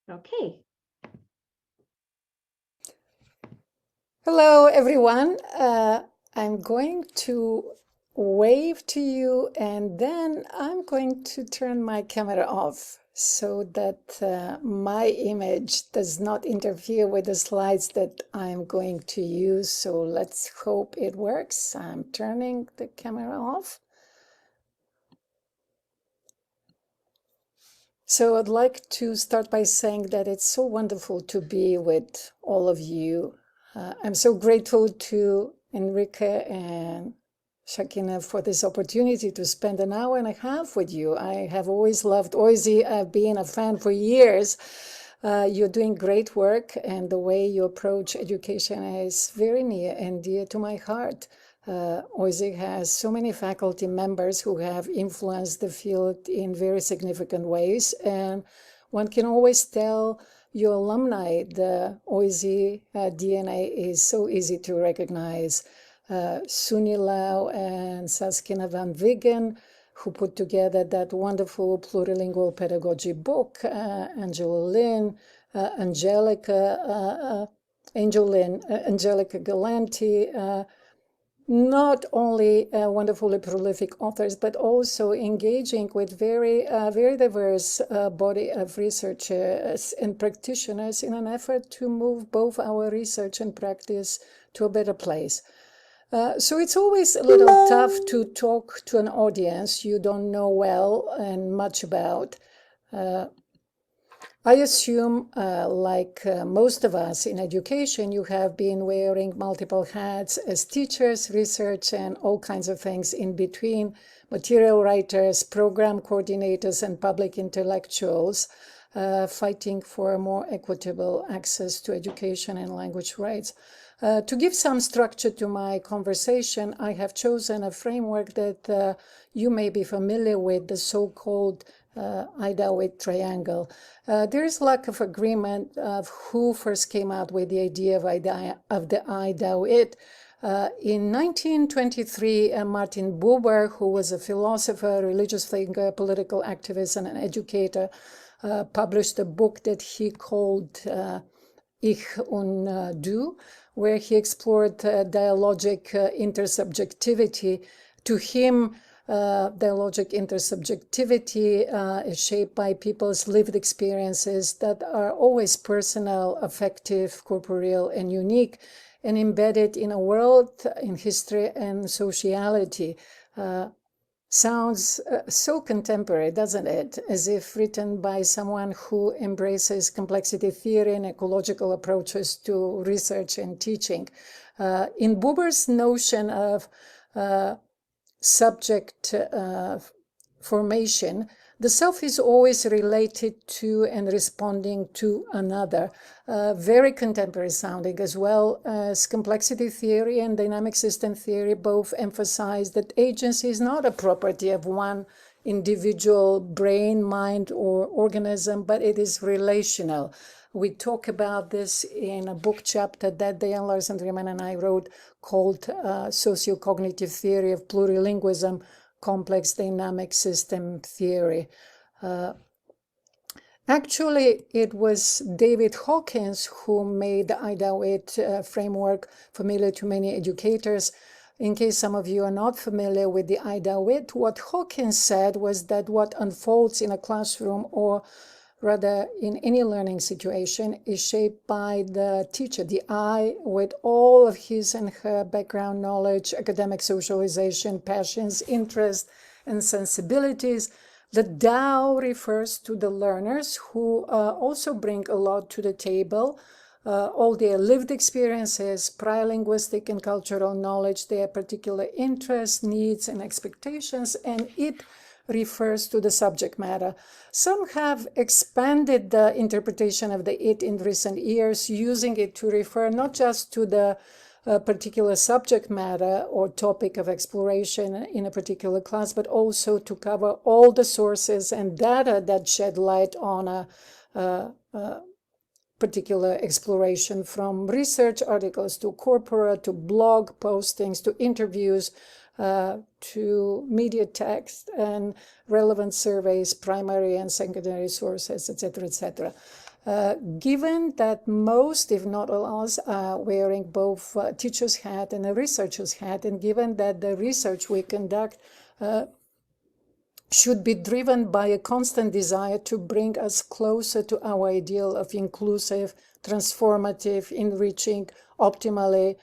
Okay. Hello, everyone. I'm going to wave to you and then I'm going to turn my camera off so that my image does not interfere with the slides that I'm going to use. So let's hope it works. I'm turning the camera off. So I'd like to start by saying that it's so wonderful to be with all of you. I'm so grateful to Enrique and Shakina for this opportunity to spend an hour and a half with you. I have always loved Oisy. I've been a fan for years. You're doing great work, and the way you approach education is very near and dear to my heart. OISIC has so many faculty members who have influenced the field in very significant ways, and one can always tell your alumni the OISI DNA is so easy to recognize. Suni Lau and Saskina van Wiggen, who put together that wonderful plurilingual pedagogy book, Angela Lin, Angelica Galanti, not only wonderfully prolific authors, but also engaging with very diverse body of researchers and practitioners in an effort to move both our research and practice to a better place. So it's always a little tough to talk to an audience you don't know well and much about. I assume, like most of us in education, you have been wearing multiple hats as teachers, research, and all kinds of things in between, material writers, program coordinators, and public intellectuals, fighting for more equitable access to education and language rights. To give some structure to my conversation, I have chosen a framework that you may be familiar with, the so-called IDAWIT triangle. There is lack of agreement of who first came out with the idea of the IDAWIT. In 1923, Martin Buber, who was a philosopher, religious thinker, political activist, and an educator, published a book that he called Ich und Du, where he explored dialogic intersubjectivity. To him, dialogic intersubjectivity is shaped by people's lived experiences that are always personal, affective, corporeal, and unique, and embedded in a world, in history, and sociality. Sounds so contemporary, doesn't it? As if written by someone who embraces complexity theory and ecological approaches to research and teaching. In Buber's notion of subject formation, the self is always related to and responding to another. Very contemporary sounding, as well as complexity theory and dynamic system theory both emphasize that agency is not a property of one individual brain, mind, or organism, but it is relational. We talk about this in a book chapter that Diane Larsen-Riemann and I wrote called Sociocognitive Theory of Plurilingualism, Complex Dynamic System Theory. Actually, it was David Hawkins who made the IDAWIT framework familiar to many educators. In case some of you are not familiar with the IDAWIT, what Hawkins said was that what unfolds in a classroom, or rather in any learning situation, is shaped by the teacher, the I, with all of his and her background knowledge, academic socialization, passions, interests, and sensibilities. The Tao refers to the learners who also bring a lot to the table, all their lived experiences, prior linguistic and cultural knowledge, their particular interests, needs, and expectations, and it refers to the subject matter. Some have expanded the interpretation of the it in recent years, using it to refer not just to the particular subject matter or topic of exploration in a particular class, but also to cover all the sources and data that shed light on a particular exploration, from research articles to corpora to blog postings to interviews, to media text and relevant surveys, primary and secondary sources, etc., etc. Given that most, if not all of us, are wearing both teacher's hat and a researcher's hat, and given that the research we conduct should be driven by a constant desire to bring us closer to our ideal of inclusive, transformative, enriching, optimally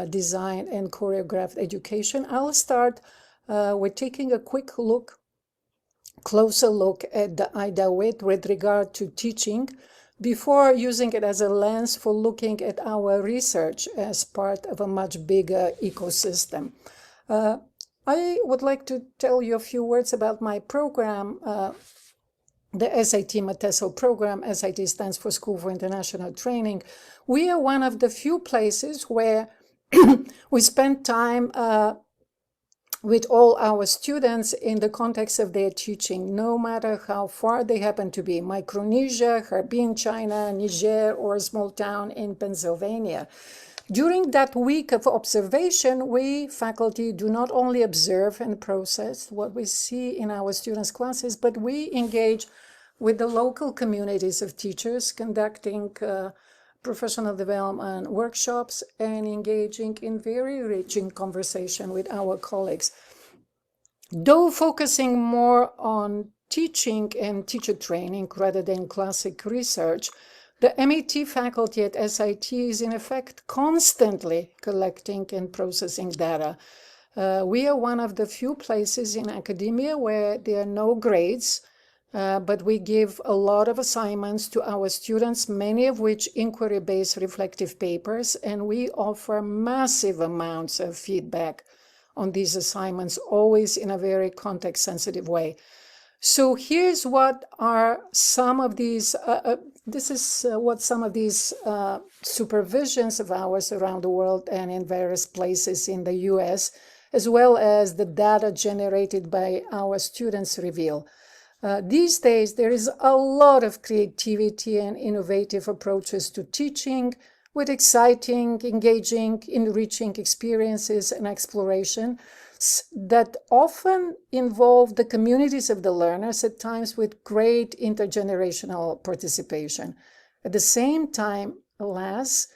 designed and choreographed education, I'll start with taking a quick look, closer look at the IDA with regard to teaching, before using it as a lens for looking at our research as part of a much bigger ecosystem. I would like to tell you a few words about my program, the SIT Mateso program. SIT stands for School for International Training. We are one of the few places where we spend time with all our students in the context of their teaching, no matter how far they happen to be, Micronesia, Harbin, China, Niger, or a small town in Pennsylvania. During that week of observation, we, faculty, do not only observe and process what we see in our students' classes, but we engage with the local communities of teachers, conducting professional development workshops and engaging in very enriching conversation with our colleagues. Though focusing more on teaching and teacher training rather than classic research, the MAT faculty at SIT is in effect constantly collecting and processing data. We are one of the few places in academia where there are no grades, but we give a lot of assignments to our students, many of which inquiry-based reflective papers, and we offer massive amounts of feedback on these assignments, always in a very context-sensitive way. So here's what are some of these, what some of these supervisions of ours around the world and in various places in the US, as well as the data generated by our students reveal. These days, there is a lot of creativity and innovative approaches to teaching with exciting, engaging, enriching experiences and exploration that often involve the communities of the learners, at times with great intergenerational participation. At the same time, alas,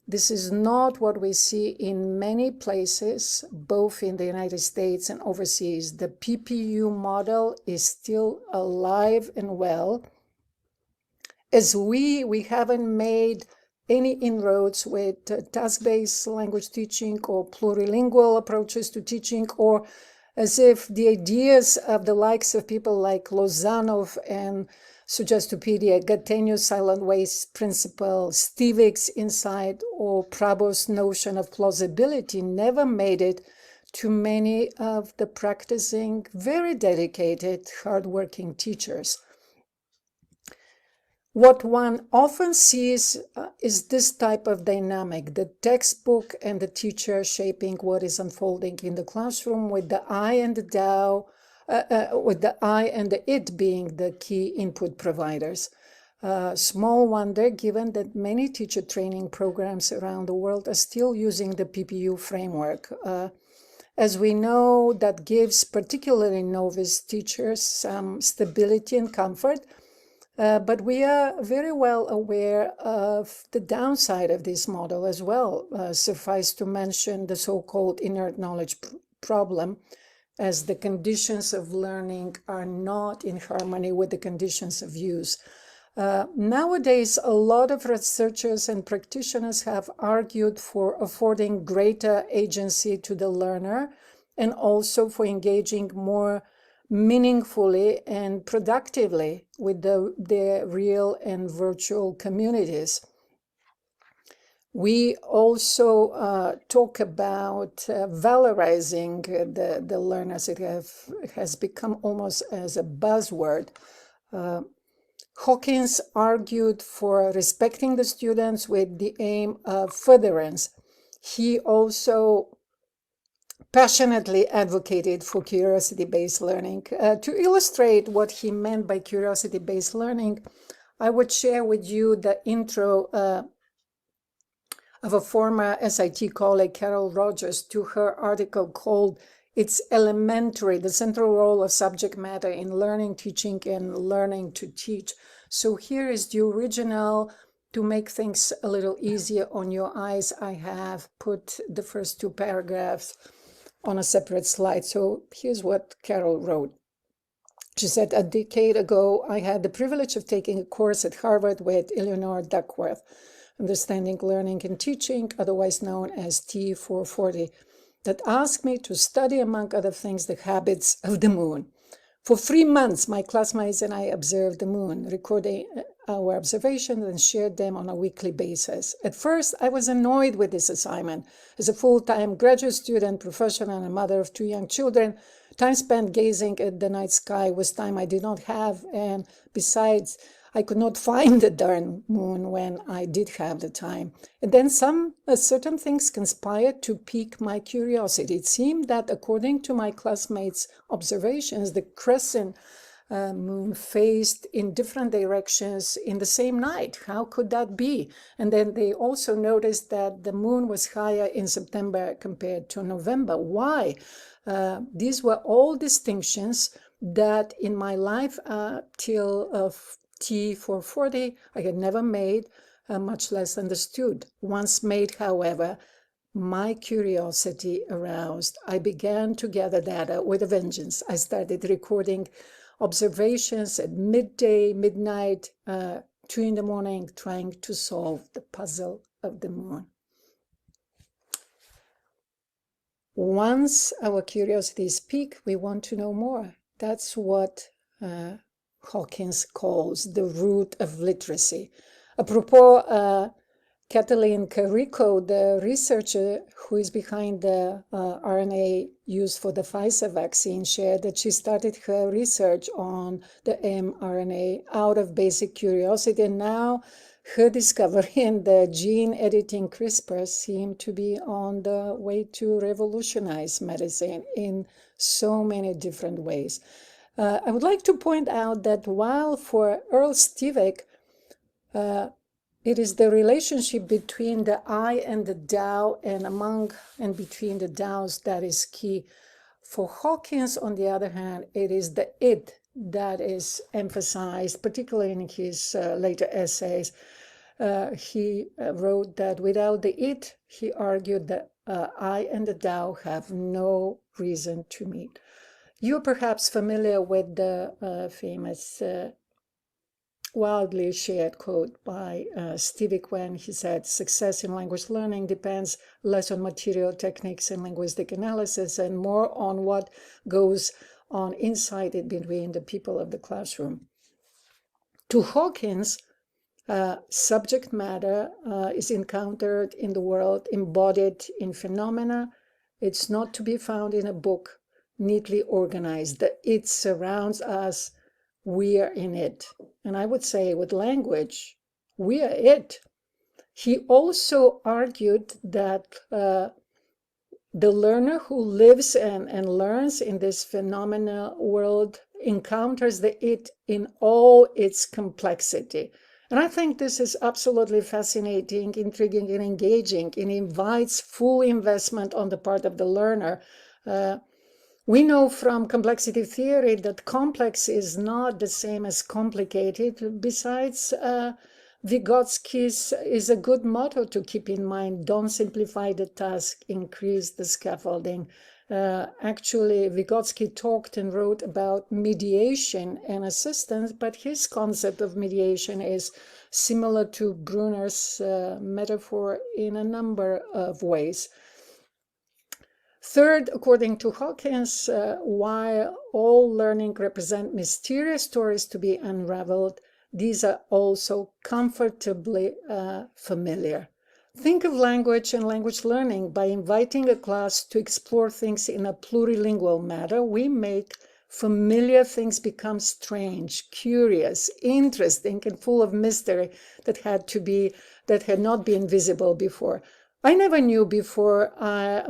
this is not what we see in many places, both in the United States and overseas. The PPU model is still alive and well, as we haven't made any inroads with task-based language teaching or plurilingual approaches to teaching, or as if the ideas of the likes of people like Lozanov and Suggestopedia, Gattegno's silent waste principle, Stivik's insight, or Prabo's notion of plausibility never made it to many of the practicing, very dedicated, hardworking teachers. What one often sees is this type of dynamic, the textbook and the teacher shaping what is unfolding in the classroom, with the I and the thou, with the I and the it being the key input providers. Small wonder, given that many teacher training programs around the world are still using the PPU framework. As we know, that gives particularly novice teachers some stability and comfort, but we are very well aware of the downside of this model as well. Suffice to mention the so-called inert knowledge problem, as the conditions of learning are not in harmony with the conditions of use. Nowadays, a lot of researchers and practitioners have argued for affording greater agency to the learner and also for engaging more meaningfully and productively with their real and virtual communities. We also talk about valorizing the learners. It has become almost as a buzzword. Hawkins argued for respecting the students with the aim of furtherance. He also passionately advocated for curiosity-based learning. To illustrate what he meant by curiosity-based learning, I would share with you the intro of a former SIT colleague, Carol Rogers, to her article called It's elementary, the central role of subject matter in learning, teaching, and learning to teach. So here is the original. To make things a little easier on your eyes, I have put the first two paragraphs on a separate slide. So here's what Carol wrote. She said, a decade ago, I had the privilege of taking a course at Harvard with Eleanor Duckworth, Understanding Learning and Teaching, otherwise known as T440, that asked me to study, among other things, the habits of the moon. For 3 months, my classmates and I observed the moon, recording our observations and shared them on a weekly basis. At first, I was annoyed with this assignment. As a full-time graduate student, professional, and a mother of 2 young children, time spent gazing at the night sky was time I did not have, and besides, I could not find the darn moon when I did have the time. And then certain things conspired to pique my curiosity. It seemed that, according to my classmates' observations, the crescent moon faced in different directions in the same night. How could that be? And then they also noticed that the moon was higher in September compared to November. Why? These were all distinctions that in my life till T440 I had never made, much less understood. Once made, however, my curiosity aroused. I began to gather data with a vengeance. I started recording observations at midday, midnight, 2 in the morning, trying to solve the puzzle of the moon. Once our curiosity is piqued, we want to know more. That's what Hawkins calls the root of literacy. Apropos, Kathleen Carrico, the researcher who is behind the RNA used for the Pfizer vaccine, shared that she started her research on the mRNA out of basic curiosity, and now her discovery in the gene editing CRISPR seemed to be on the way to revolutionize medicine in so many different ways. I would like to point out that while for Earl Stevick, it is the relationship between the I and the Tao and among and between the Taos that is key. For Hawkins, on the other hand, it is the it that is emphasized, particularly in his later essays. He wrote that without the it, he argued that I and the Tao have no reason to meet. You're perhaps familiar with the famous wildly shared quote by Stevick when he said, success in language learning depends less on material techniques and linguistic analysis and more on what goes on inside it between the people of the classroom. To Hawkins, subject matter is encountered in the world, embodied in phenomena. It's not to be found in a book, neatly organized. The it surrounds us. We are in it. And I would say with language, we are it. He also argued that the learner who lives and learns in this phenomenal world encounters the it in all its complexity. And I think this is absolutely fascinating, intriguing, and engaging. It invites full investment on the part of the learner. We know from complexity theory that complex is not the same as complicated. Besides, Vygotsky's is a good motto to keep in mind. Don't simplify the task, increase the scaffolding. Actually, Vygotsky talked and wrote about mediation and assistance, but his concept of mediation is similar to Brunner's metaphor in a number of ways. Third, according to Hawkins, while all learning represent mysterious stories to be unraveled, these are also comfortably familiar. Think of language and language learning. By inviting a class to explore things in a plurilingual manner, we make familiar things become strange, curious, interesting, and full of mystery that had not been visible before. I never knew before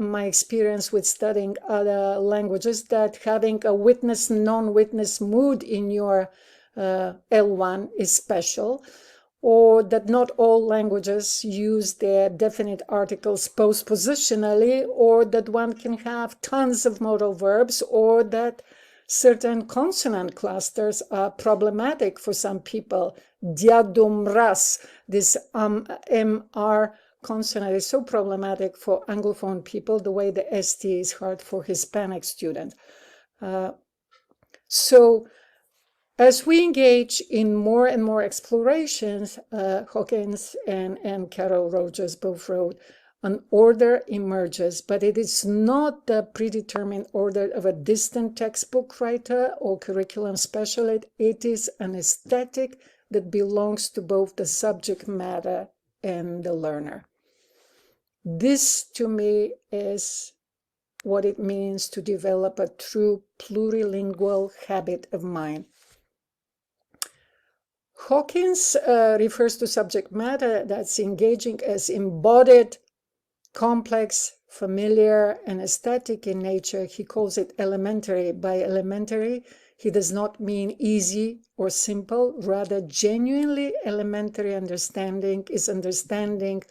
my experience with studying other languages that having a witness, non-witness mood in your L1 is special, or that not all languages use their definite articles postpositionally, or that one can have tons of modal verbs, or that certain consonant clusters are problematic for some people. Diadumras, this MR consonant is so problematic for Anglophone people, the way the ST is hard for Hispanic students. So as we engage in more and more explorations, Hawkins and Carol Rogers both wrote, an order emerges, but it is not the predetermined order of a distant textbook writer or curriculum specialist. It is an aesthetic that belongs to both the subject matter and the learner. This, to me, is what it means to develop a true plurilingual habit of mind. Hawkins refers to subject matter that's engaging as embodied, complex, familiar, and aesthetic in nature. He calls it elementary. By elementary, he does not mean easy or simple. Rather, genuinely elementary understanding is understanding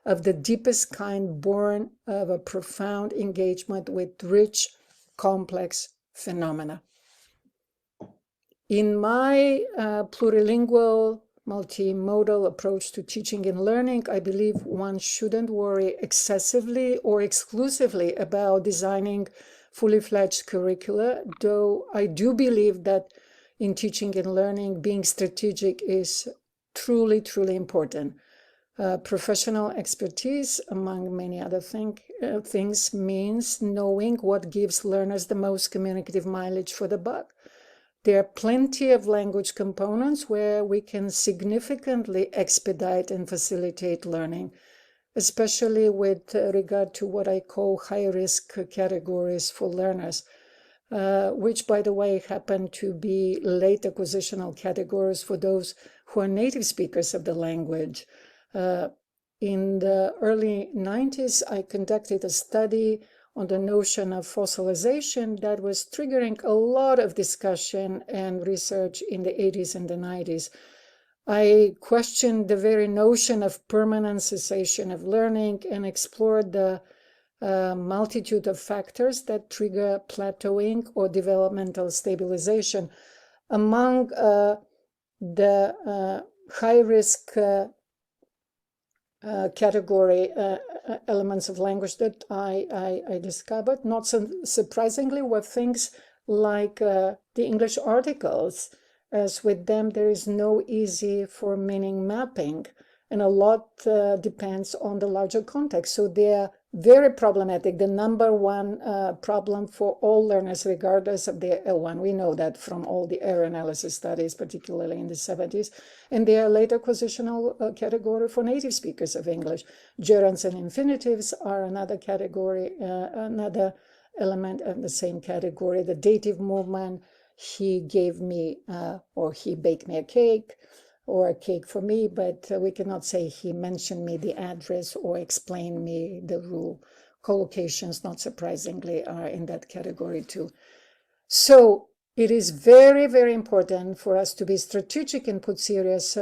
of the deepest kind, born of a profound engagement with rich, complex phenomena. In my plurilingual, multimodal approach to teaching and learning, I believe one shouldn't worry excessively or exclusively about designing fully fledged curricula, though I do believe that in teaching and learning, being strategic is truly, truly important. Professional expertise, among many other things, means knowing what gives learners the most communicative mileage for the buck. There are plenty of language components where we can significantly expedite and facilitate learning, especially with regard to what I call high-risk categories for learners, which, by the way, happen to be late acquisitional categories for those who are native speakers of the language. In the early 90s, I conducted a study on the notion of fossilization that was triggering a lot of discussion and research in the 80s and the 90s. I questioned the very notion of permanent cessation of learning and explored the multitude of factors that trigger plateauing or developmental stabilization. Among the high-risk category elements of language that I discovered, not so surprisingly, were things like the English articles, as with them there is no easy for meaning mapping, and a lot depends on the larger context. So they're very problematic. The number one problem for all learners, regardless of their L1. We know that from all the error analysis studies, particularly in the 70s. And they are late acquisitional category for native speakers of English. Gerunds and infinitives are another category, another element of the same category. The dative movement, he gave me, or he baked me a cake, or a cake for me, but we cannot say he mentioned me the address or explained me the rule. Collocations, not surprisingly, are in that category too. So it is very, very important for us to be strategic and put serious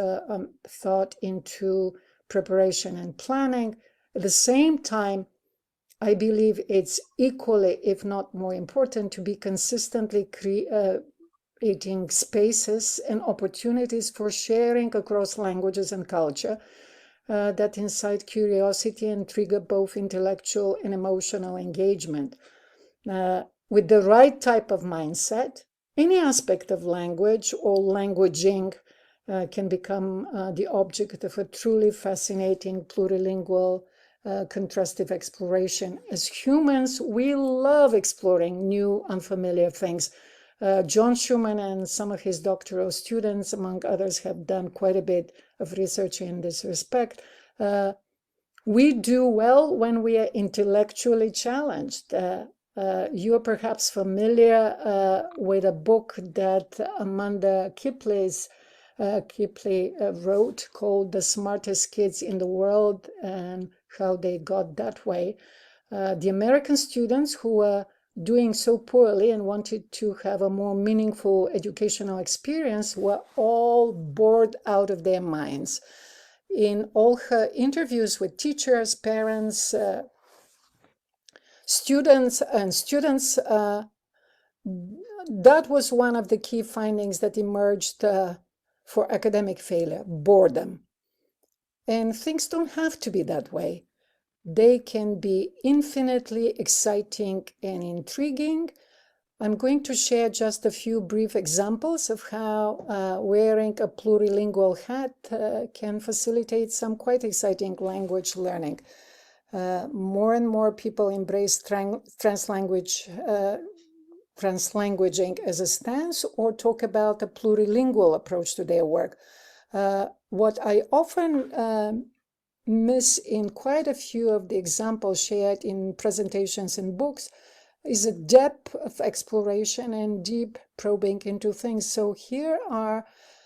thought into preparation and planning. At the same time, I believe it's equally, if not more important, to be consistently creating spaces and opportunities for sharing across languages and culture that incite curiosity and trigger both intellectual and emotional engagement. With the right type of mindset, any aspect of language or languaging can become the object of a truly fascinating plurilingual contrastive exploration. As humans, we love exploring new, unfamiliar things. John Schumann and some of his doctoral students, among others, have done quite a bit of research in this respect. We do well when we are intellectually challenged. You are perhaps familiar with a book that Amanda Kipley wrote called The Smartest Kids in the World and How They Got That Way. The American students who were doing so poorly and wanted to have a more meaningful educational experience were all bored out of their minds. In all her interviews with teachers, parents, students, that was one of the key findings that emerged for academic failure: boredom. And things don't have to be that way. They can be infinitely exciting and intriguing. I'm going to share just a few brief examples of how wearing a plurilingual hat can facilitate some quite exciting language learning. More and more people embrace translanguaging as a stance, or talk about a plurilingual approach to their work. What I often miss in quite a few of the examples shared in presentations and books is a depth of exploration and deep probing into things. So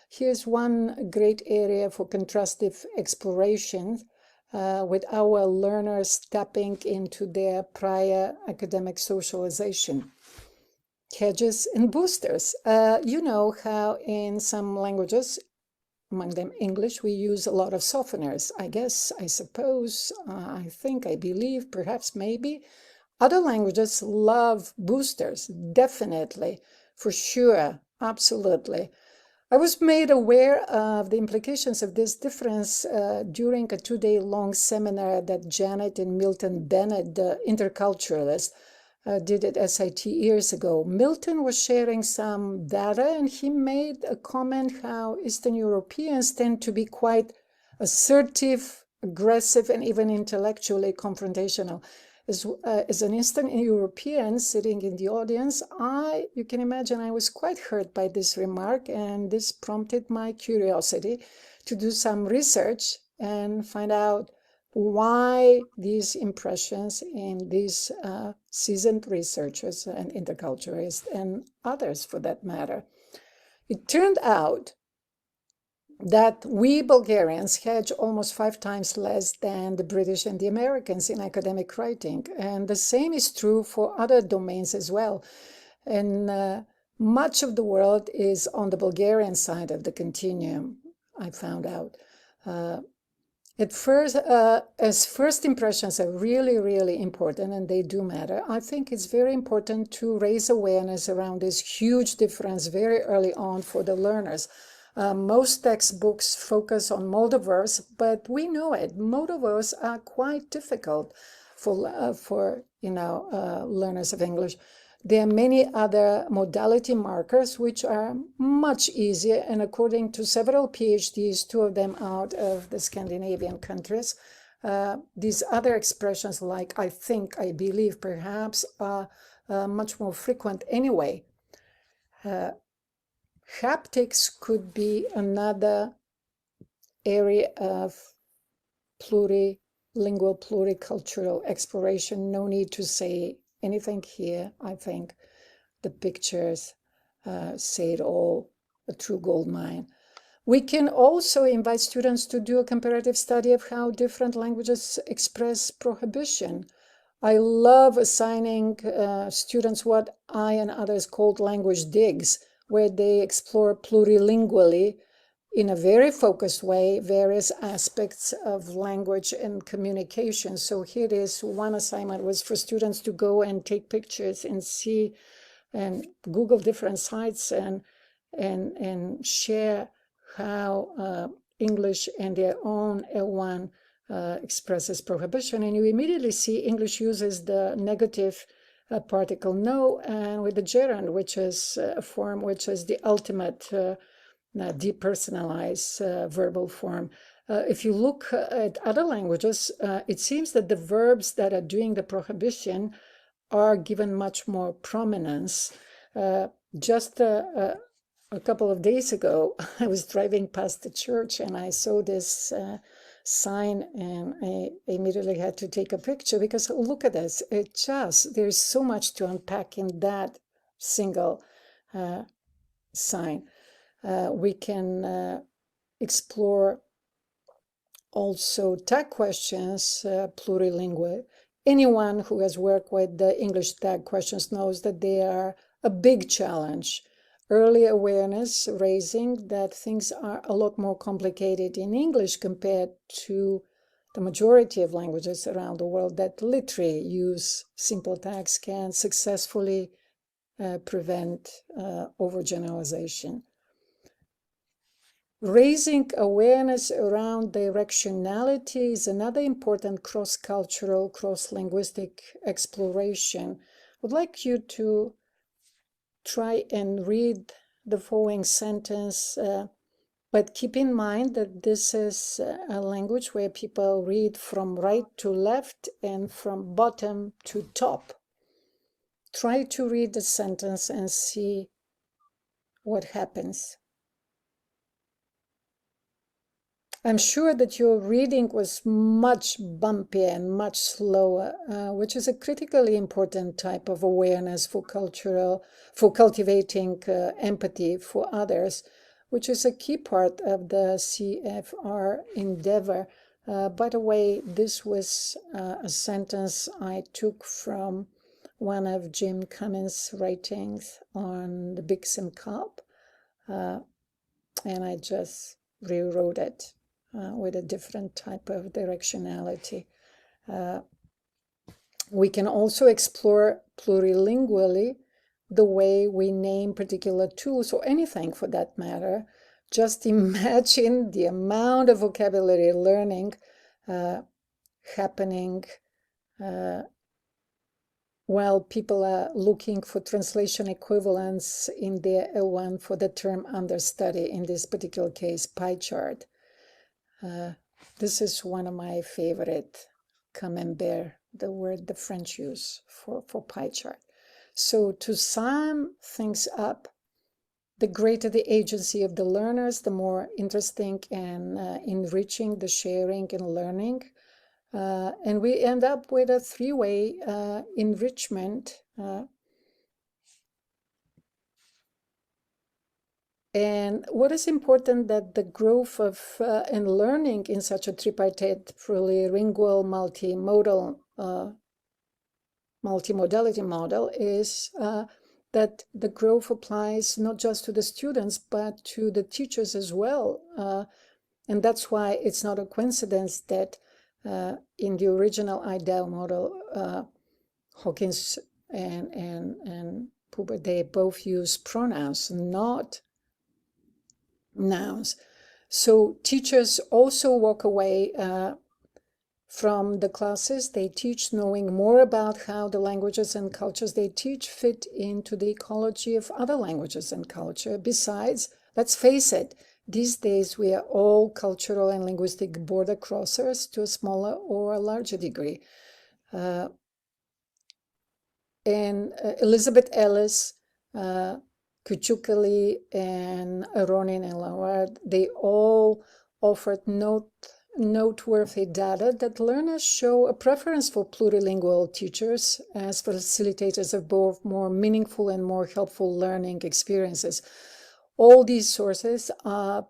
here's one great area for contrastive exploration with our learners tapping into their prior academic socialization. Hedges and boosters. You know how in some languages, among them English, we use a lot of softeners. I guess, I suppose, I think, I believe, perhaps, maybe. Other languages love boosters, definitely, for sure, absolutely. I was made aware of the implications of this difference during a 2-day-long seminar that Janet and Milton Bennett, the interculturalist, did at SIT years ago. Milton was sharing some data, and he made a comment how Eastern Europeans tend to be quite assertive, aggressive, and even intellectually confrontational. As an Eastern European sitting in the audience, you can imagine I was quite hurt by this remark, and this prompted my curiosity to do some research and find out why these impressions in these seasoned researchers and interculturalists and others for that matter. It turned out that we Bulgarians hedge almost 5 times less than the British and the Americans in academic writing. And the same is true for other domains as well. And much of the world is on the Bulgarian side of the continuum, I found out. At first, as first impressions are really, really important, and they do matter, I think it's very important to raise awareness around this huge difference very early on for the learners. Most textbooks focus on modal verbs, but we know it. Modal verbs are quite difficult for learners of English. There are many other modality markers which are much easier, and according to several PhDs, 2 of them out of the Scandinavian countries, these other expressions like I think, I believe, perhaps, are much more frequent anyway. Haptics could be another area of plurilingual, pluricultural exploration. No need to say anything here. I think the pictures say it all, a true gold mine. We can also invite students to do a comparative study of how different languages express prohibition. I love assigning students what I and others called language digs, where they explore plurilingually in a very focused way various aspects of language and communication. So here it is. One assignment was for students to go and take pictures and see and Google different sites and share how English and their own L1 expresses prohibition. And you immediately see English uses the negative particle no, and with the gerund, which is a form which is the ultimate depersonalized verbal form. If you look at other languages, it seems that the verbs that are doing the prohibition are given much more prominence. Just a couple of days ago, I was driving past the church and I saw this sign, and I immediately had to take a picture because look at this. There's so much to unpack in that single sign. We can explore also tag questions plurilingually anyone who has worked with the English tag questions knows that they are a big challenge. Early awareness raising that things are a lot more complicated in English compared to the majority of languages around the world that literally use simple tags can successfully prevent overgeneralization. Raising awareness around directionality is another important cross-cultural, cross-linguistic exploration. I would like you to try and read the following sentence, but keep in mind that this is a language where people read from right to left and from bottom to top. Try to read the sentence and see what happens. I'm sure that your reading was much bumpier and much slower, which is a critically important type of awareness for cultivating empathy for others, which is a key part of the CFR endeavor. By the way, this was a sentence I took from one of Jim Cummins' writings on the Bixen Cup, and I just rewrote it with a different type of directionality. We can also explore plurilingually the way we name particular tools or anything for that matter. Just imagine the amount of vocabulary learning happening while people are looking for translation equivalents in their L1 for the term under study, in this particular case, pie chart. This is one of my favorite camembert, the word the French use for pie chart. So to sum things up, the greater the agency of the learners, the more interesting and enriching the sharing and learning. And we end up with a three-way enrichment. And what is important that the growth of and learning in such a tripartite, plurilingual, multimodality model is that the growth applies not just to the students, but to the teachers as well. And that's why it's not a coincidence that in the original IDEAL model, Hawkins and Puber, they both use pronouns, not nouns. So teachers also walk away from the classes they teach knowing more about how the languages and cultures they teach fit into the ecology of other languages and culture. Besides, let's face it, these days we are all cultural and linguistic border crossers to a smaller or a larger degree. And Elizabeth Ellis, Kuchukali, and Aronin and Laward, they all offered noteworthy data that learners show a preference for plurilingual teachers as facilitators of both more meaningful and more helpful learning experiences. All these sources are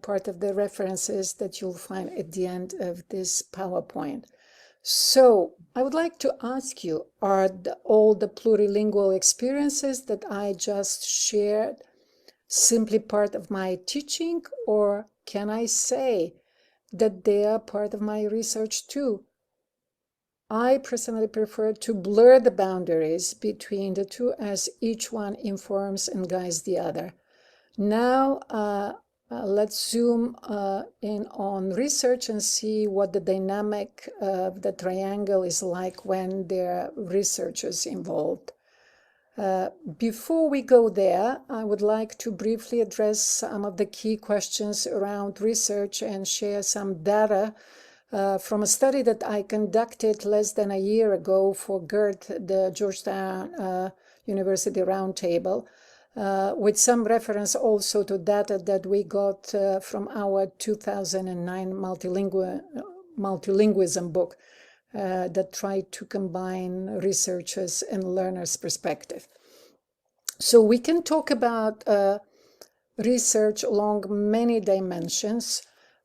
part of the references that you'll find at the end of this PowerPoint. So I would like to ask you, are all the plurilingual experiences that I just shared simply part of my teaching, or can I say that they are part of my research too? I personally prefer to blur the boundaries between the two as each one informs and guides the other. Now, let's zoom in on research and see what the dynamic of the triangle is like when there are researchers involved. Before we go there, I would like to briefly address some of the key questions around research and share some data from a study that I conducted less than a year ago for GERT, the Georgetown University Roundtable, with some reference also to data that we got from our 2009 multilingualism book that tried to combine researchers' and learners' perspective. So we can talk about research along many dimensions.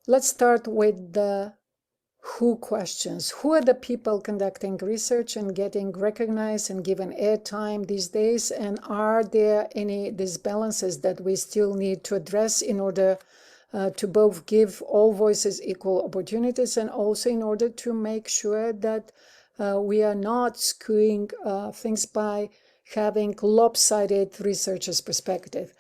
Let's start with the who questions. Who are the people conducting research and getting recognized and given airtime these days? And are there any disbalances that we still need to address in order to both give all voices equal opportunities and also in order to make sure that we are not skewing things by having lopsided researchers' perspective?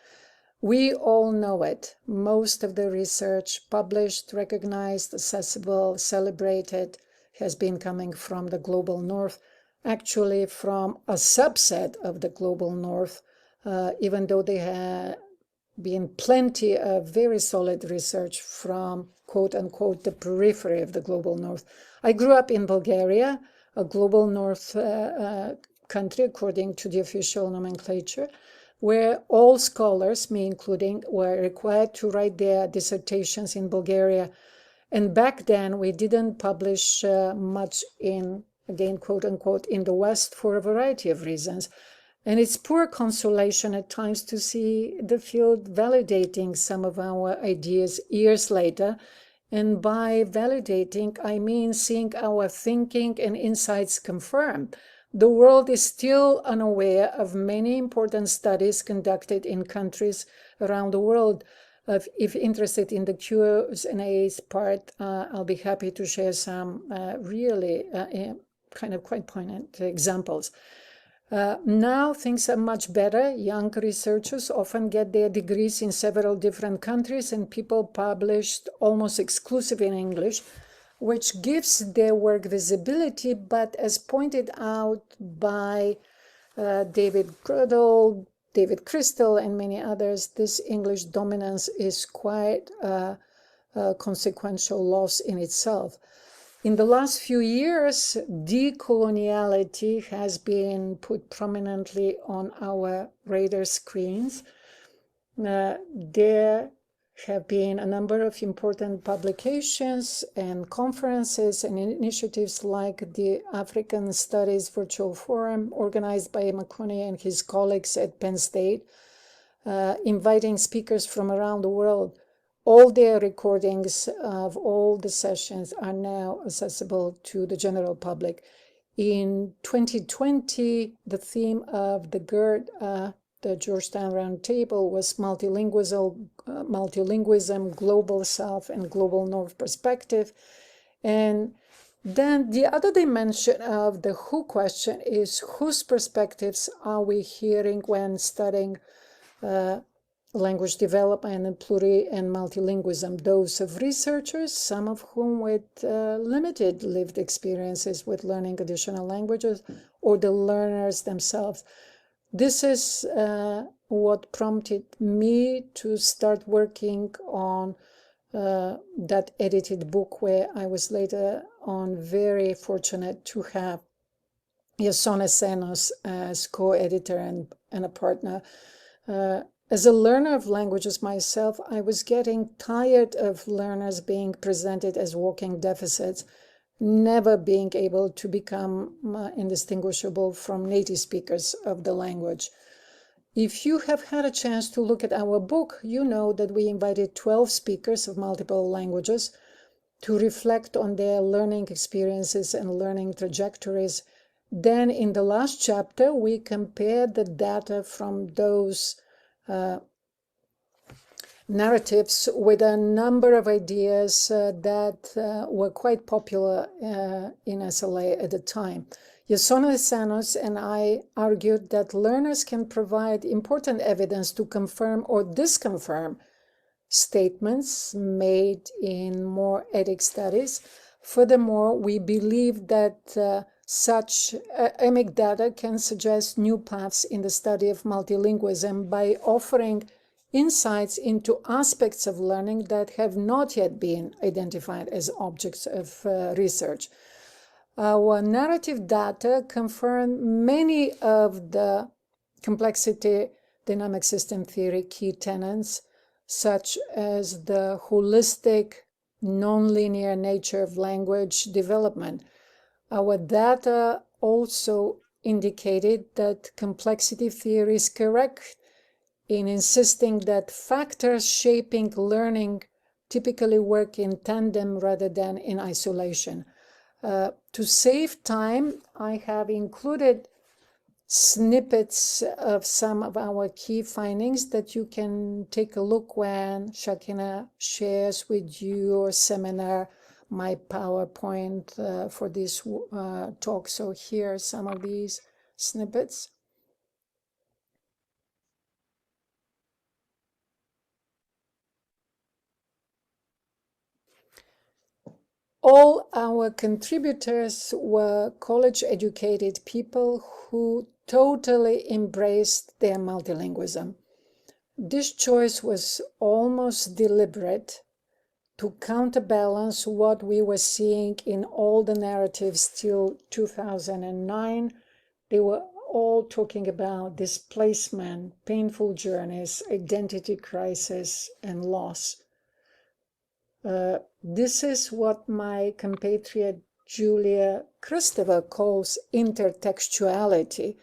We all know it. Most of the research published, recognized, accessible, celebrated has been coming from the global north, actually from a subset of the global north, even though there have been plenty of very solid research from, quote unquote, the periphery of the global north. I grew up in Bulgaria, a global north country, according to the official nomenclature, where all scholars, me including, were required to write their dissertations in Bulgaria. And back then, we didn't publish much in, again, quote unquote, in the West for a variety of reasons. And it's poor consolation at times to see the field validating some of our ideas years later. And by validating, I mean seeing our thinking and insights confirmed. The world is still unaware of many important studies conducted in countries around the world. If interested in the Q&A's part, I'll be happy to share some really kind of quite poignant examples. Now things are much better. Young researchers often get their degrees in several different countries, and people published almost exclusively in English, which gives their work visibility, but as pointed out by David Grudel, David Crystal, and many others, this English dominance is quite a consequential loss in itself. In the last few years, decoloniality has been put prominently on our radar screens. There have been a number of important publications and conferences and initiatives like the African Studies Virtual Forum organized by Makoni and his colleagues at Penn State, inviting speakers from around the world. All their recordings of all the sessions are now accessible to the general public. In 2020, the theme of the GERD, the Georgetown Roundtable, was multilingualism, global South and global North perspective. And then the other dimension of the who question is whose perspectives are we hearing when studying language development and pluri and multilingualism, those of researchers, some of whom with limited lived experiences with learning additional languages, or the learners themselves. This is what prompted me to start working on that edited book, where I was later on very fortunate to have Yasona Senos as co-editor and a partner. As a learner of languages myself, I was getting tired of learners being presented as walking deficits, never being able to become indistinguishable from native speakers of the language. If you have had a chance to look at our book, you know that we invited 12 speakers of multiple languages to reflect on their learning experiences and learning trajectories. Then in the last chapter, we compared the data from those narratives with a number of ideas that were quite popular in SLA at the time. Yasona Sanos and I argued that learners can provide important evidence to confirm or disconfirm statements made in more ethics studies. Furthermore, we believe that such emic data can suggest new paths in the study of multilingualism by offering insights into aspects of learning that have not yet been identified as objects of research. Our narrative data confirm many of the complexity dynamic system theory key tenets, such as the holistic, nonlinear nature of language development. Our data also indicated that complexity theory is correct in insisting that factors shaping learning typically work in tandem rather than in isolation. To save time, I have included snippets of some of our key findings that you can take a look when Shakina shares with your seminar my PowerPoint for this talk. So here are some of these snippets. All our contributors were college-educated people who totally embraced their multilingualism. This choice was almost deliberate to counterbalance what we were seeing in all the narratives till 2009. They were all talking about displacement, painful journeys, identity crisis, and loss. This is what my compatriot Julia Kristeva calls intertextuality.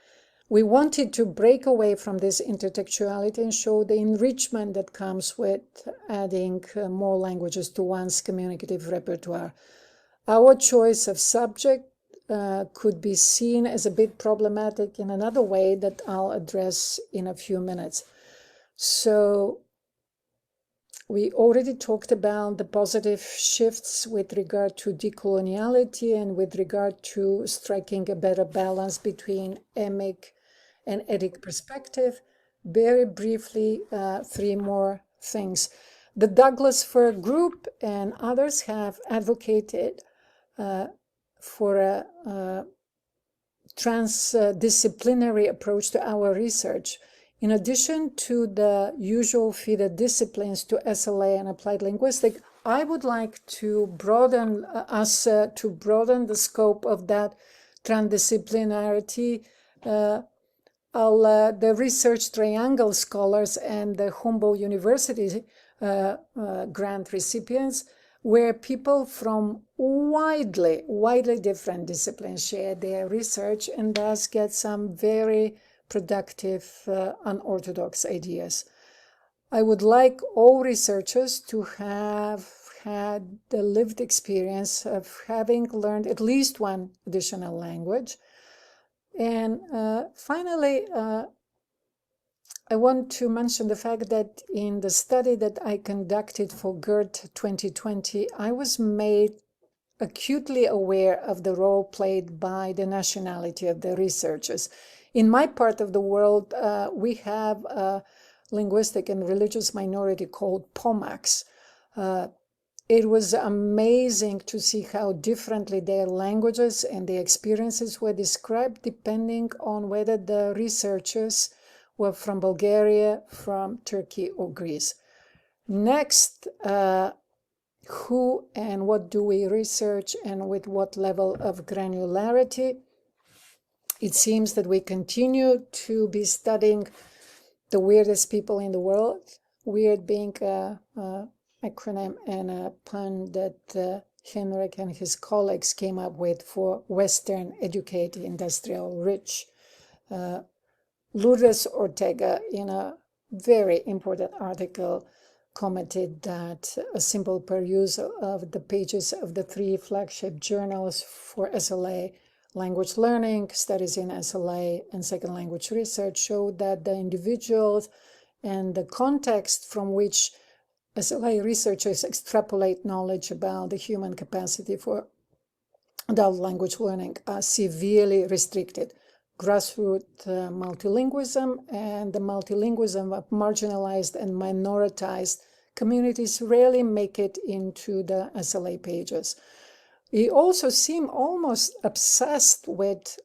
We wanted to break away from this intertextuality and show the enrichment that comes with adding more languages to one's communicative repertoire. Our choice of subject could be seen as a bit problematic in another way that I'll address in a few minutes. So we already talked about the positive shifts with regard to decoloniality and with regard to striking a better balance between emic and etic perspective. Very briefly, three more things. The Douglas Fir Group and others have advocated for a transdisciplinary approach to our research. In addition to the usual feeder disciplines to SLA and applied linguistics, I would like to broaden to broaden the scope of that transdisciplinarity. The research triangle scholars and the Humboldt University grant recipients, where people from widely different disciplines share their research and thus get some very productive, unorthodox ideas. I would like all researchers to have had the lived experience of having learned at least one additional language. And finally, I want to mention the fact that in the study that I conducted for GERT 2020, I was made acutely aware of the role played by the nationality of the researchers. In my part of the world, we have a linguistic and religious minority called Pomaks. It was amazing to see how differently their languages and their experiences were described depending on whether the researchers were from Bulgaria, from Turkey, or Greece. Next, who and what do we research and with what level of granularity? It seems that we continue to be studying the weirdest people in the world, weird being an acronym and a pun that Henrik and his colleagues came up with for Western educated industrial rich. Lourdes Ortega, in a very important article, commented that a simple perusal of the pages of the three flagship journals for SLA language learning, studies in SLA, and second language research showed that the individuals and the context from which SLA researchers extrapolate knowledge about the human capacity for adult language learning are severely restricted. Grassroots multilingualism and the multilingualism of marginalized and minoritized communities rarely make it into the SLA pages. We also seem almost obsessed with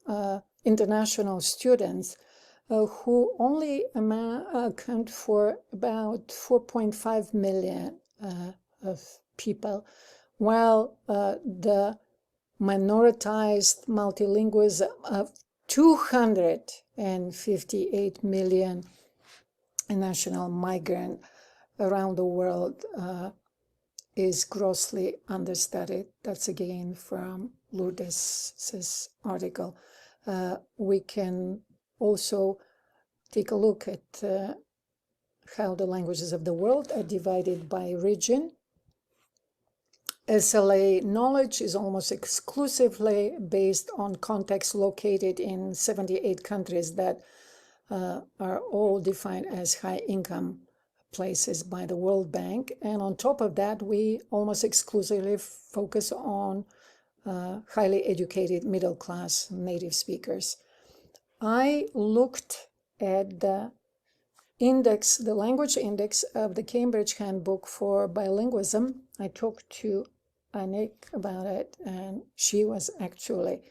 international students who only account for about 4.5 million of people, while the minoritized multilingualism of 258 million national migrant around the world is grossly understudied. That's again from Lourdes' article. We can also take a look at how the languages of the world are divided by region. SLA knowledge is almost exclusively based on contexts located in 78 countries that are all defined as high-income places by the World Bank. And on top of that, we almost exclusively focus on highly educated middle-class native speakers. I looked at the index, the language index of the Cambridge Handbook for Bilingualism. I talked to Anik about it, and she was actually,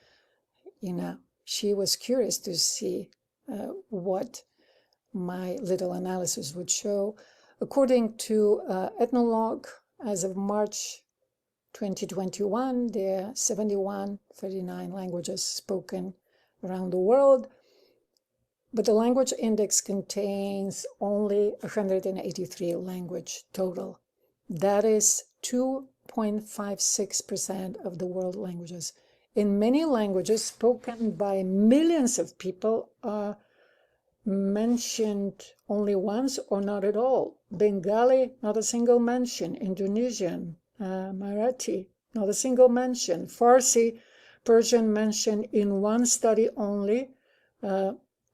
she was curious to see what my little analysis would show. According to Ethnologue, as of March 2021, there are 39 languages spoken around the world, but the language index contains only 183 language total. That is 2.56% of the world languages. In many languages spoken by millions of people are mentioned only once or not at all. Bengali, not a single mention. Indonesian, Marathi, not a single mention. Farsi, Persian mentioned in one study only.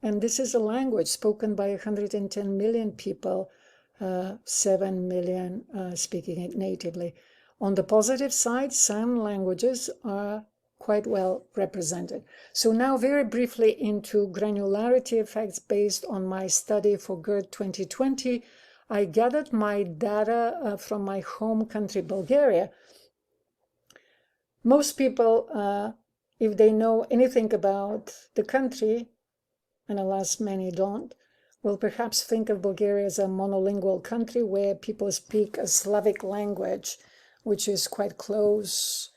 And this is a language spoken by 110 million people, 7 million speaking it natively. On the positive side, some languages are quite well represented. So now very briefly into granularity effects based on my study for GERD 2020. I gathered my data from my home country, Bulgaria. Most people, if they know anything about the country, and alas, many don't, will perhaps think of Bulgaria as a monolingual country where people speak a Slavic language, which is quite close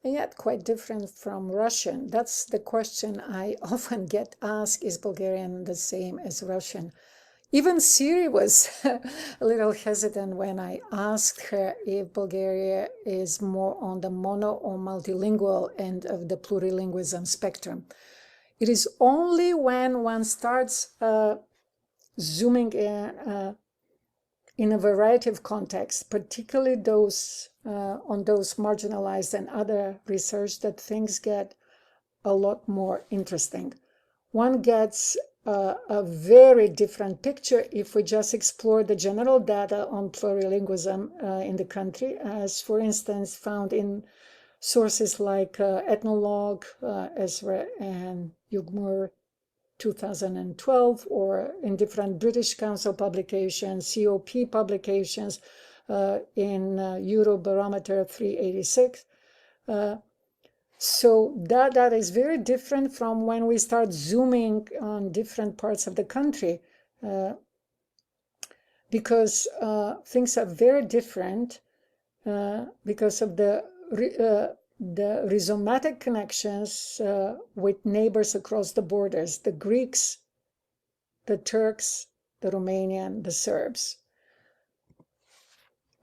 and yet quite different from Russian. That's the question I often get asked, is Bulgarian the same as Russian? Even Siri was a little hesitant when I asked her if Bulgaria is more on the mono or multilingual end of the plurilingualism spectrum. It is only when one starts zooming in a variety of contexts, particularly those on those marginalized and other research, that things get a lot more interesting. One gets a very different picture if we just explore the general data on plurilingualism in the country, as for instance found in sources like Ethnologue, Ezra and Yugmur 2012, or in different British Council publications, COP publications, in Eurobarometer 386. So that is very different from when we start zooming on different parts of the country, because things are very different because of the rhizomatic connections with neighbors across the borders, the Greeks, the Turks, the Romanian, the Serbs.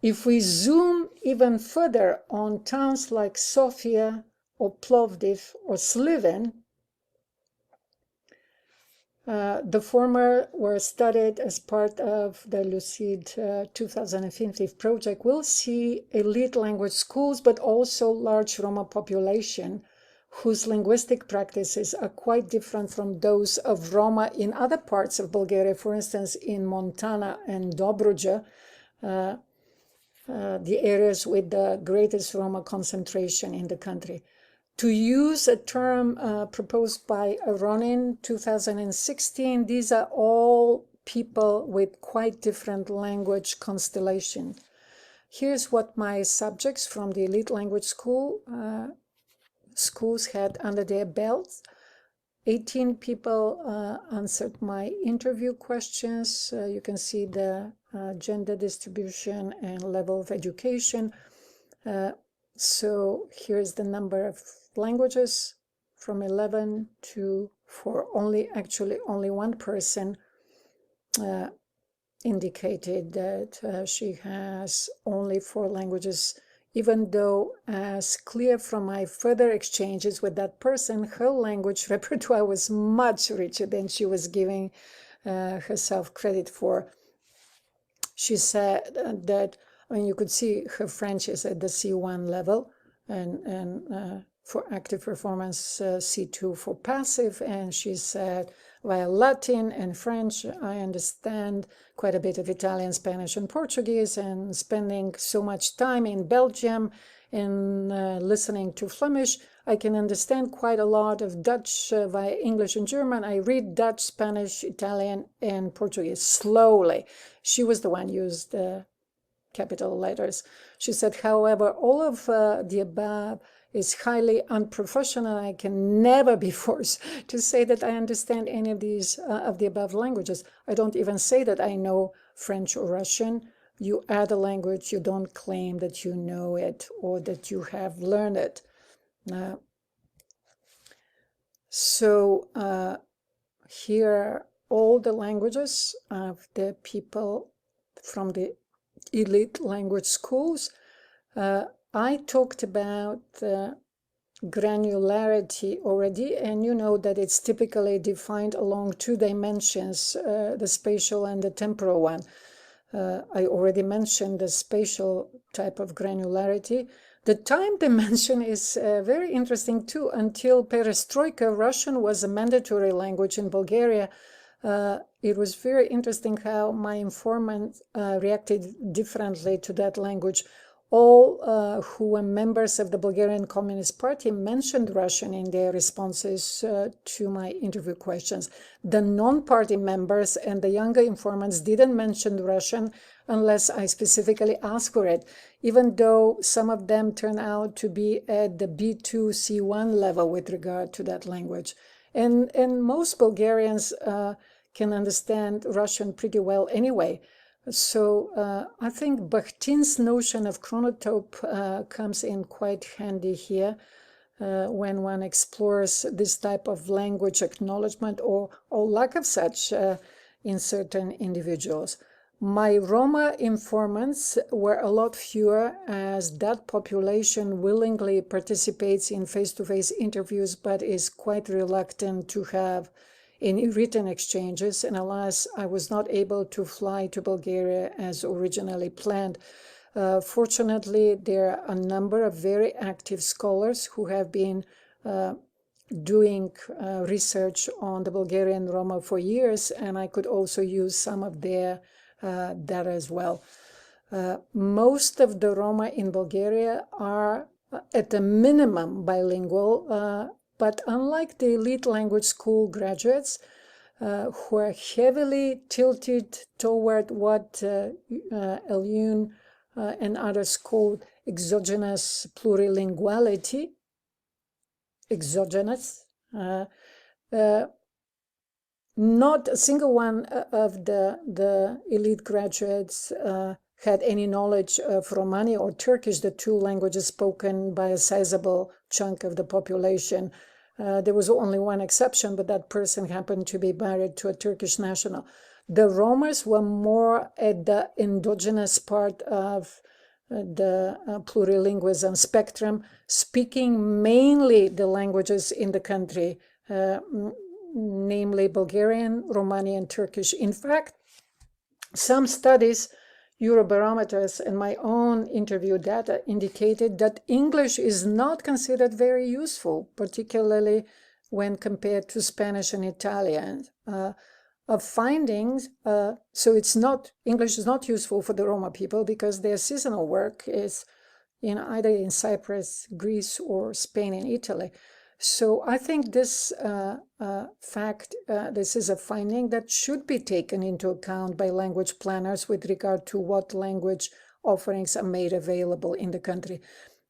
If we zoom even further on towns like Sofia or Plovdiv or Sliven, the former were studied as part of the Lucid 2015 project. We'll see elite language schools, but also large Roma population whose linguistic practices are quite different from those of Roma in other parts of Bulgaria, for instance, in Montana and Dobruja, the areas with the greatest Roma concentration in the country. To use a term proposed by Ronin 2016, these are all people with quite different language constellations. Here's what my subjects from the elite language schools had under their belts. 18 people answered my interview questions. You can see the gender distribution and level of education. So here's the number of languages from 11 to 4. Only one person indicated that she has only 4 languages, even though, as clear from my further exchanges with that person, her language repertoire was much richer than she was giving herself credit for. She said that I mean, you could see her French is at the C1 level, and for active performance, C2 for passive. And she said, while Latin and French, I understand quite a bit of Italian, Spanish, and Portuguese, and spending so much time in Belgium and listening to Flemish, I can understand quite a lot of Dutch via English and German. I read Dutch, Spanish, Italian, and Portuguese slowly. She was the one who used capital letters. She said, however, all of the above is highly unprofessional. I can never be forced to say that I understand any of these of the above languages. I don't even say that I know French or Russian. You add a language, you don't claim that you know it or that you have learned it. So here are all the languages of the people from the elite language schools. I talked about granularity already, and you know that it's typically defined along two dimensions, the spatial and the temporal one. I already mentioned the spatial type of granularity. The time dimension is very interesting too. Until perestroika, Russian was a mandatory language in Bulgaria. It was very interesting how my informant reacted differently to that language. All who were members of the Bulgarian Communist Party mentioned Russian in their responses to my interview questions. The non-party members and the younger informants didn't mention Russian unless I specifically asked for it, even though some of them turned out to be at the B2, C1 level with regard to that language. And most Bulgarians can understand Russian pretty well anyway. So I think Bakhtin's notion of chronotope comes in quite handy here when one explores this type of language acknowledgement or lack of such in certain individuals. My Roma informants were a lot fewer, as that population willingly participates in face-to-face interviews but is quite reluctant to have any written exchanges, and alas, I was not able to fly to Bulgaria as originally planned. Fortunately, there are a number of very active scholars who have been doing research on the Bulgarian Roma for years, and I could also use some of their data as well. Most of the Roma in Bulgaria are at a minimum bilingual, but unlike the elite language school graduates, who are heavily tilted toward what Elyun and others called exogenous plurilinguality, exogenous, not a single one of the elite graduates had any knowledge of Romani or Turkish, the two languages spoken by a sizable chunk of the population. There was only one exception, but that person happened to be married to a Turkish national. The Romas were more at the endogenous part of the plurilingualism spectrum, speaking mainly the languages in the country, namely Bulgarian, Romanian, Turkish. In fact, some studies, Eurobarometers, and my own interview data indicated that English is not considered very useful, particularly when compared to Spanish and Italian. Of findings, so English is not useful for the Roma people because their seasonal work is either in Cyprus, Greece, or Spain and Italy. So I think this this is a finding that should be taken into account by language planners with regard to what language offerings are made available in the country.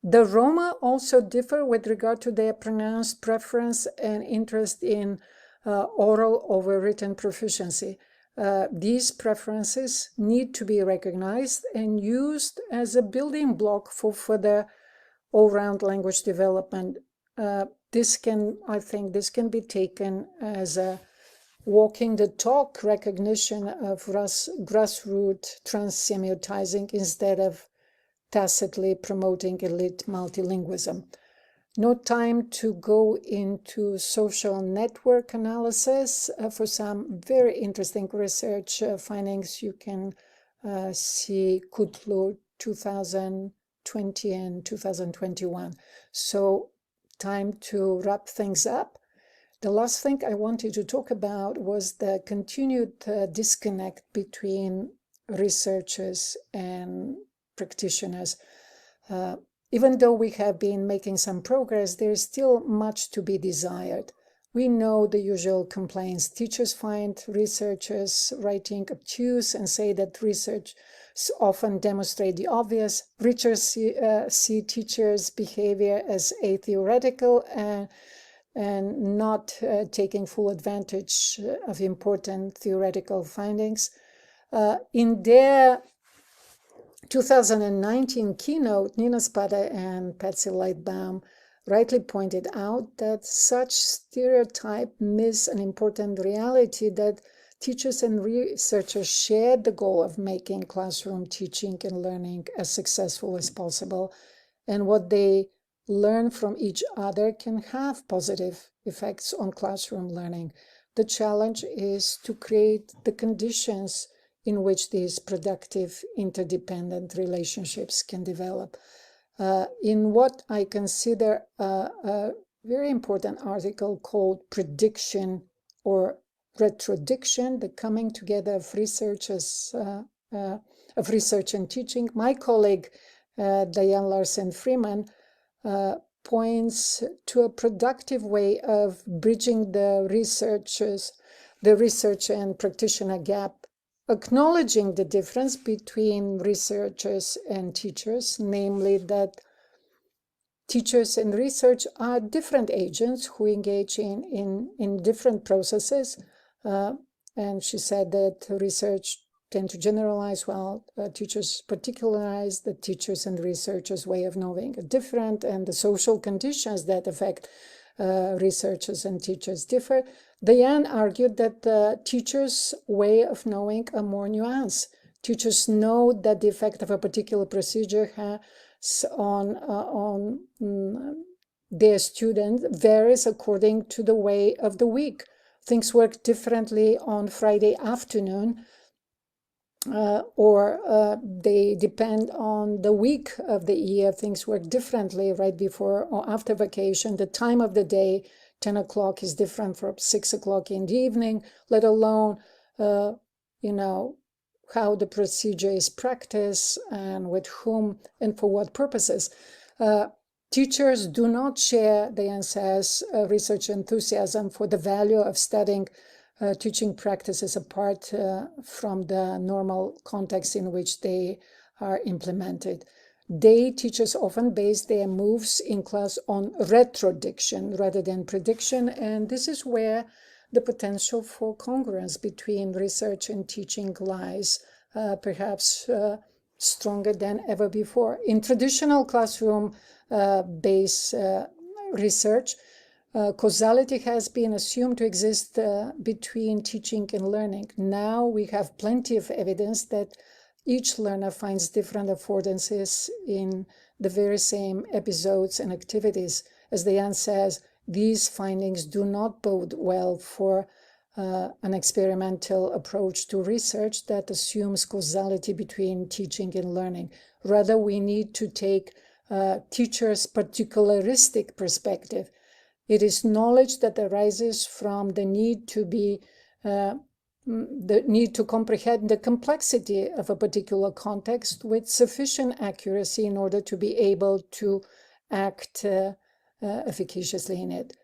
The Roma also differ with regard to their pronounced preference and interest in oral over written proficiency. These preferences need to be recognized and used as a building block for further all-round language development. I think this can be taken as a walking the talk recognition of grassroots transsemiotizing instead of tacitly promoting elite multilingualism. No time to go into social network analysis. For some very interesting research findings, you can see Kutlu 2020 and 2021. So time to wrap things up. The last thing I wanted to talk about was the continued disconnect between researchers and practitioners. Even though we have been making some progress, there is still much to be desired. We know the usual complaints. Teachers find researchers writing obtuse and say that research often demonstrate the obvious. Researchers see teachers' behavior as atheoretical and not taking full advantage of important theoretical findings. In their 2019 keynote, Nina Spada and Patsy Lightbaum rightly pointed out that such stereotype miss an important reality that teachers and researchers share the goal of making classroom teaching and learning as successful as possible, and what they learn from each other can have positive effects on classroom learning. The challenge is to create the conditions in which these productive interdependent relationships can develop. In what I consider a very important article called Prediction or Retrodiction, the coming together of researchers, of research and teaching, my colleague Diane Larsen-Freeman points to a productive way of bridging the research and practitioner gap, acknowledging the difference between researchers and teachers, namely that teachers and research are different agents who engage in different processes. And she said that research tend to generalize, while teachers particularize. The teachers and researchers' way of knowing are different, and the social conditions that affect researchers and teachers differ. Diane argued that the teachers' way of knowing are more nuanced. Teachers know that the effect of a particular procedure has on their student varies according to the way of the week. Things work differently on Friday afternoon, or they depend on the week of the year. Things work differently right before or after vacation. The time of the day, 10 o'clock, is different from 6 o'clock in the evening, let alone, how the procedure is practiced and with whom and for what purposes. Teachers do not share, Diane says, research enthusiasm for the value of studying teaching practices apart from the normal context in which they are implemented. Teachers often base their moves in class on retrodiction rather than prediction, and this is where the potential for congruence between research and teaching lies, perhaps stronger than ever before. In traditional classroom-based research, causality has been assumed to exist between teaching and learning. Now we have plenty of evidence that each learner finds different affordances in the very same episodes and activities. As Diane says, these findings do not bode well for an experimental approach to research that assumes causality between teaching and learning. Rather, we need to take teachers' particularistic perspective. It is knowledge that arises from the need to comprehend the complexity of a particular context with sufficient accuracy in order to be able to act efficaciously in it.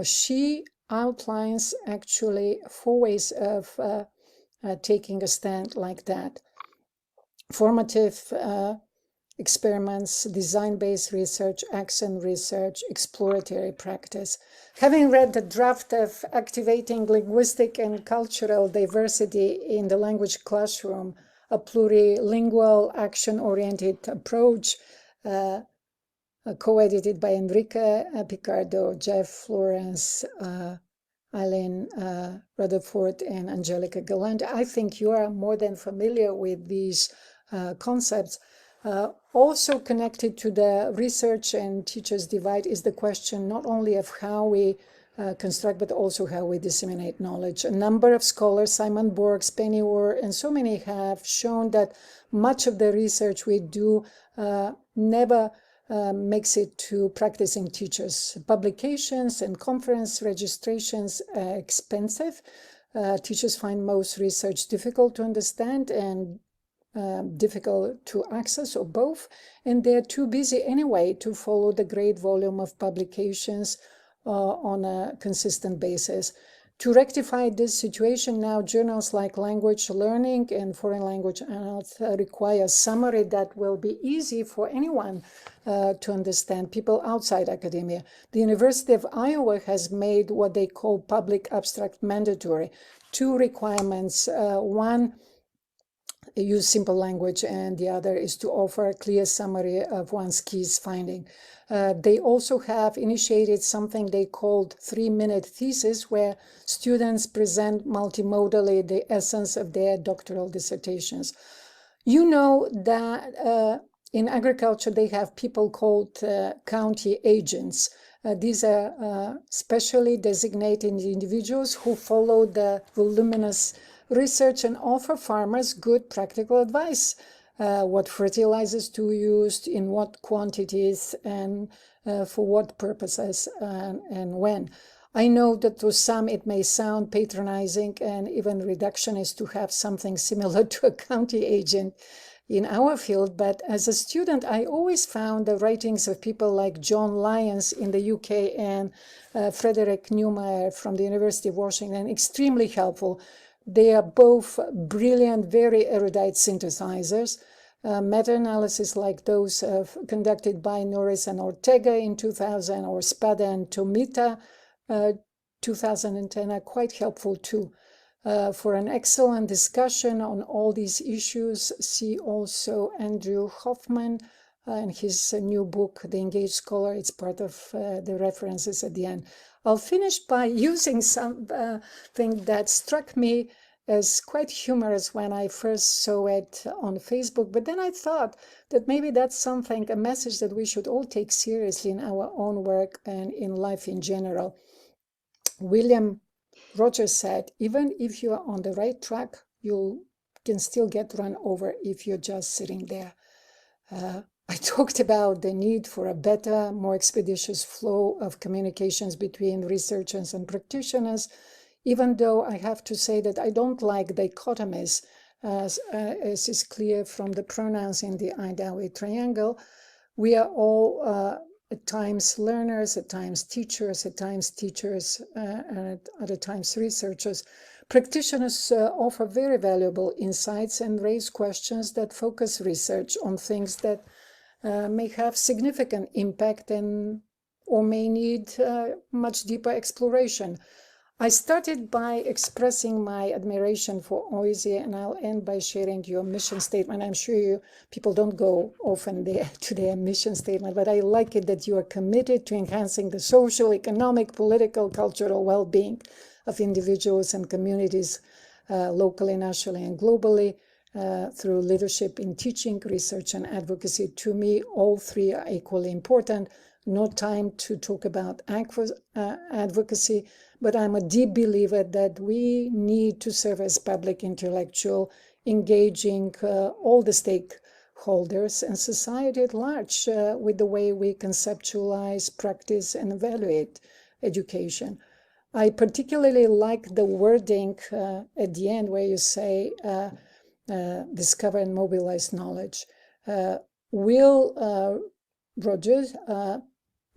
She outlines actually 4 ways of taking a stand like that: formative experiments, design-based research, action research, exploratory practice. Having read the draft of Activating Linguistic and Cultural Diversity in the Language Classroom, a plurilingual, action-oriented approach, co-edited by Enrique Picardo, Jeff Florence, Eileen Rutherford, and Angelica Galante, I think you are more than familiar with these concepts. Also connected to the research and teachers divide is the question not only of how we construct, but also how we disseminate knowledge. A number of scholars, Simon Borgs, Penny Orr, and so many have shown that much of the research we do never makes it to practicing teachers. Publications and conference registrations are expensive. Teachers find most research difficult to understand and difficult to access, or both, and they're too busy anyway to follow the great volume of publications on a consistent basis. To rectify this situation now, journals like Language Learning and Foreign Language Annals require a summary that will be easy for anyone to understand, people outside academia. The University of Iowa has made what they call public abstract mandatory. Two requirements, one, use simple language, and the other is to offer a clear summary of one's key finding. They also have initiated something they called 3-minute thesis, where students present multimodally the essence of their doctoral dissertations. You know that in agriculture they have people called county agents. These are specially designated individuals who follow the voluminous research and offer farmers good practical advice, what fertilizers to use, in what quantities, and for what purposes, and when. I know that to some it may sound patronizing and even reductionist to have something similar to a county agent in our field, but as a student, I always found the writings of people like John Lyons in the UK and Frederick Neumayer from the University of Washington extremely helpful. They are both brilliant, very erudite synthesizers. Meta-analysis like those conducted by Norris and Ortega in 2000, or Spada and Tomita 2010 are quite helpful too. For an excellent discussion on all these issues, see also Andrew Hoffman and his new book, The Engaged Scholar. It's part of the references at the end. I'll finish by using something that struck me as quite humorous when I first saw it on Facebook, but then I thought that maybe that's something, a message that we should all take seriously in our own work and in life in general. William Rogers said, even if you are on the right track, you can still get run over if you're just sitting there. I talked about the need for a better, more expeditious flow of communications between researchers and practitioners, even though I have to say that I don't like dichotomies, as is clear from the pronouns in the Idaho triangle. We are all at times learners, at times teachers, and at other times researchers. Practitioners offer very valuable insights and raise questions that focus research on things that may have significant impact and or may need much deeper exploration. I started by expressing my admiration for OISE, and I'll end by sharing your mission statement. I'm sure people don't go often to their mission statement, but I like it that you are committed to enhancing the social, economic, political, cultural well-being of individuals and communities locally, nationally, and globally through leadership in teaching, research, and advocacy. To me, all three are equally important. No time to talk about advocacy, but I'm a deep believer that we need to serve as public intellectual, engaging all the stakeholders and society at large with the way we conceptualize, practice, and evaluate education. I particularly like the wording at the end where you say, discover and mobilize knowledge. Will Rogers,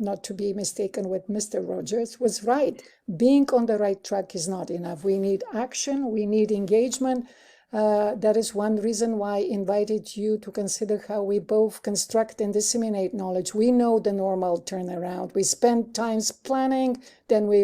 not to be mistaken with Mr. Rogers, was right. Being on the right track is not enough. We need action, we need engagement. That is one reason why I invited you to consider how we both construct and disseminate knowledge. We know the normal turnaround. We spend time planning, then we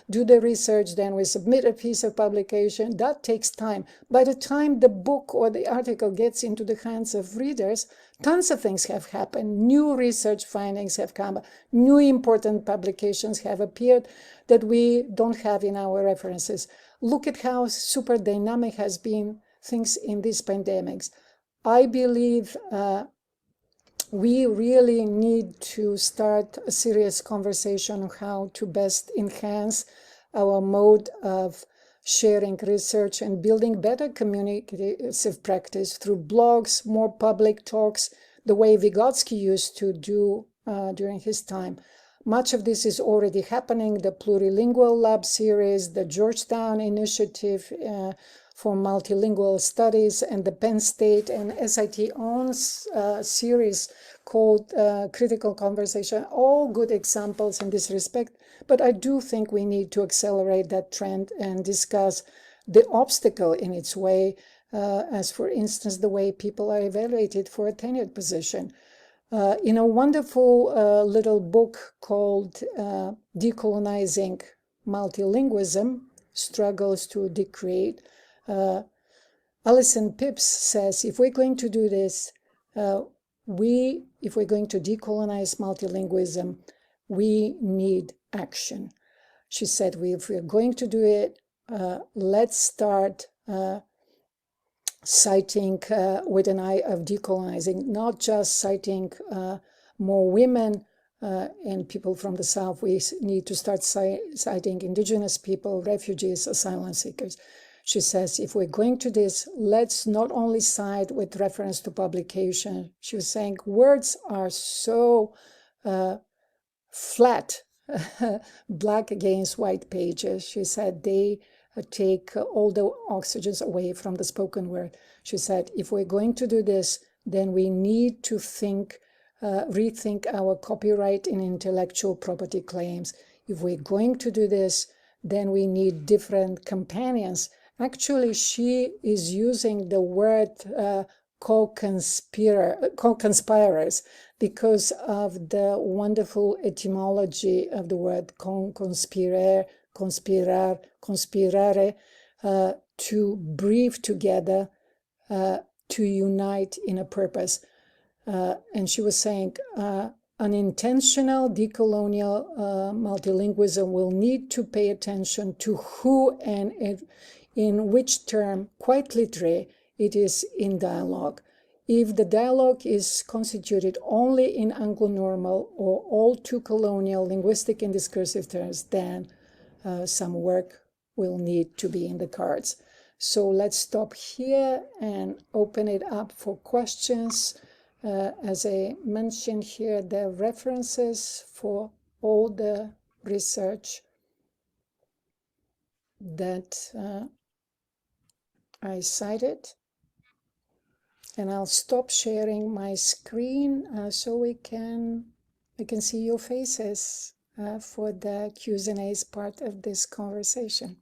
do the research, then we submit a piece of publication. That takes time. By the time the book or the article gets into the hands of readers, tons of things have happened. New research findings have come, new important publications have appeared that we don't have in our references. Look at how super dynamic has been things in these pandemics. I believe we really need to start a serious conversation on how to best enhance our mode of sharing research and building better communicative practice through blogs, more public talks, the way Vygotsky used to do during his time. Much of this is already happening. The Plurilingual Lab series, the Georgetown Initiative for Multilingual Studies, and the Penn State and SIT owns series called Critical Conversation, all good examples in this respect. But I do think we need to accelerate that trend and discuss the obstacle in its way, as for instance, the way people are evaluated for a tenured position. In a wonderful little book called Decolonizing Multilingualism, Struggles to Decreate, Alison Pips says, if we're going to do this, if we're going to decolonize multilingualism, we need action. She said, if we're going to do it, let's start citing with an eye of decolonizing, not just citing more women and people from the South. We need to start citing indigenous people, refugees, asylum seekers. She says, if we're going to this, let's not only cite with reference to publication. She was saying words are so flat, black against white pages. She said they take all the oxygens away from the spoken word. She said, if we're going to do this, then we need to rethink our copyright and intellectual property claims. If we're going to do this, then we need different companions. Actually, she is using the word co-conspirers because of the wonderful etymology of the word conspirer, conspirar, conspirare, to breathe together, to unite in a purpose. And she was saying, unintentional decolonial multilingualism will need to pay attention to who and in which term, quite literally, it is in dialogue. If the dialogue is constituted only in Anglo-normal or all too colonial linguistic and discursive terms, then some work will need to be in the cards. So let's stop here and open it up for questions. As I mentioned here, the references for all the research that I cited. And I'll stop sharing my screen so we can see your faces for the Q&A's part of this conversation.